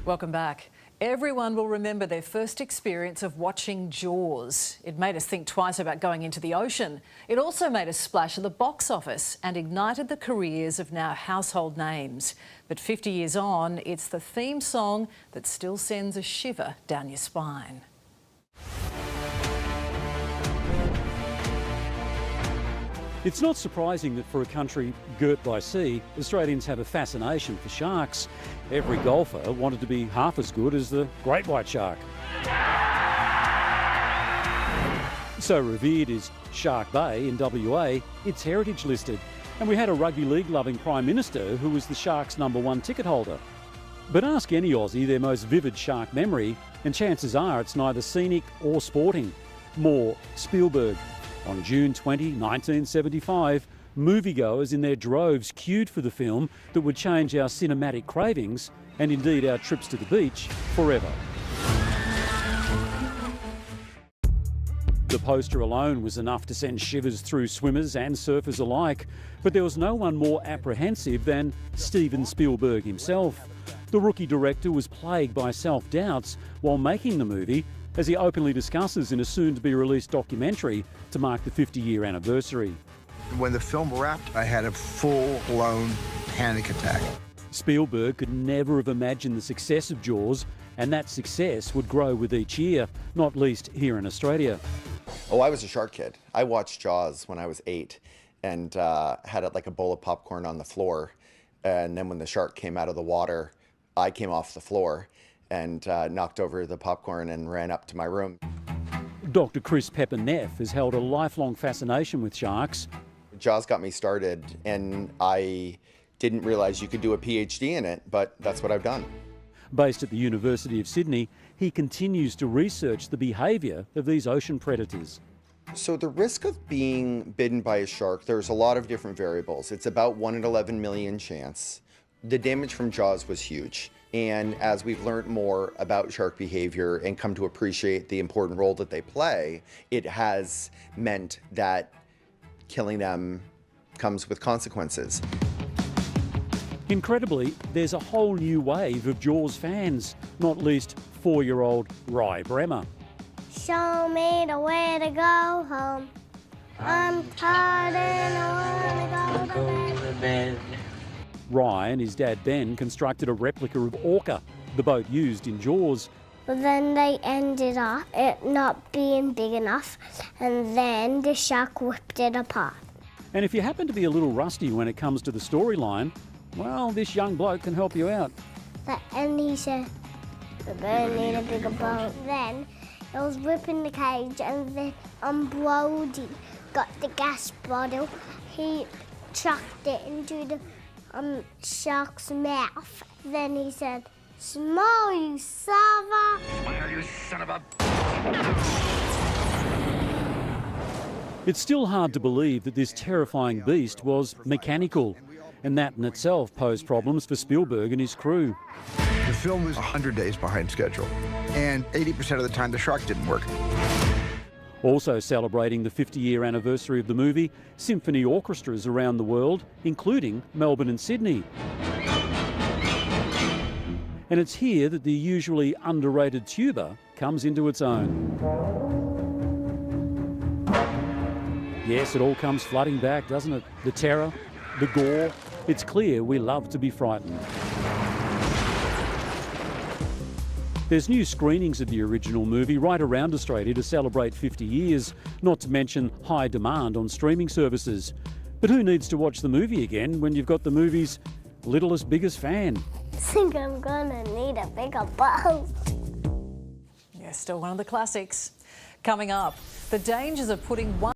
Welcome back. Everyone will remember their first experience of watching Jaws. It made us think twice about going into the ocean. It also made a splash at the box office and ignited the careers of now household names. But 50 years on, it's the theme song that still sends a shiver down your spine. It's not surprising that for a country girt by sea, Australians have a fascination for sharks. Every golfer wanted to be half as good as the great white shark. So revered is Shark Bay in WA, it's heritage listed. And we had a rugby league loving Prime Minister who was the Sharks' #1 ticket holder. But ask any Aussie their most vivid shark memory, and chances are it's neither scenic or sporting. More Spielberg. On June 20, 1975, moviegoers in their droves queued for the film that would change our cinematic cravings and indeed our trips to the beach forever. The poster alone was enough to send shivers through swimmers and surfers alike, but there was no one more apprehensive than Steven Spielberg himself. The rookie director was plagued by self-doubts while making the movie, as he openly discusses in a soon-to-be-released documentary to mark the 50-year anniversary. When the film wrapped, I had a full-blown panic attack. Spielberg could never have imagined the success of Jaws, and that success would grow with each year, not least here in Australia. Oh, I was a shark kid. I watched Jaws when I was 8 and had like a bowl of popcorn on the floor. And then when the shark came out of the water, I came off the floor and knocked over the popcorn and ran up to my room. Dr. Chris Pepper-Neff has held a lifelong fascination with sharks. Jaws got me started, and I didn't realize you could do a PhD in it, but that's what I've done. Based at the University of Sydney, he continues to research the behaviour of these ocean predators. So the risk of being bitten by a shark, there's a lot of different variables. It's about 1 in 11 million chance. The damage from Jaws was huge. And as we've learned more about shark behavior and come to appreciate the important role that they play, it has meant that killing them comes with consequences. Incredibly, there's a whole new wave of Jaws fans, not least 4-year-old Rye Bremer. Show me the way to go home. I'm tired and I want to go to bed. Rye and his dad Ben constructed a replica of Orca, the boat used in Jaws. But then they ended up it not being big enough, and then the shark ripped it apart. And if you happen to be a little rusty when it comes to the storyline, well, this young bloke can help you out. And he said, we're going to need a bigger boat. Then it was ripping the cage, and then Brody got the gas bottle. He chucked it into the shark's mouth. Then he said, "Smile, you sava." Smile, you son of a... It's still hard to believe that this terrifying beast was mechanical, and that in itself posed problems for Spielberg and his crew. The film was 100 days behind schedule, and 80% of the time the shark didn't work. Also celebrating the 50-year anniversary of the movie, symphony orchestras around the world, including Melbourne and Sydney. And it's here that the usually underrated tuba comes into its own. Yes, it all comes flooding back, doesn't it? The terror, the gore. It's clear we love to be frightened. There's new screenings of the original movie right around Australia to celebrate 50 years, not to mention high demand on streaming services. But who needs to watch the movie again when you've got the movie's littlest, biggest fan? I think I'm gonna need a bigger boat. Yeah, still one of the classics. Coming up, the dangers of putting one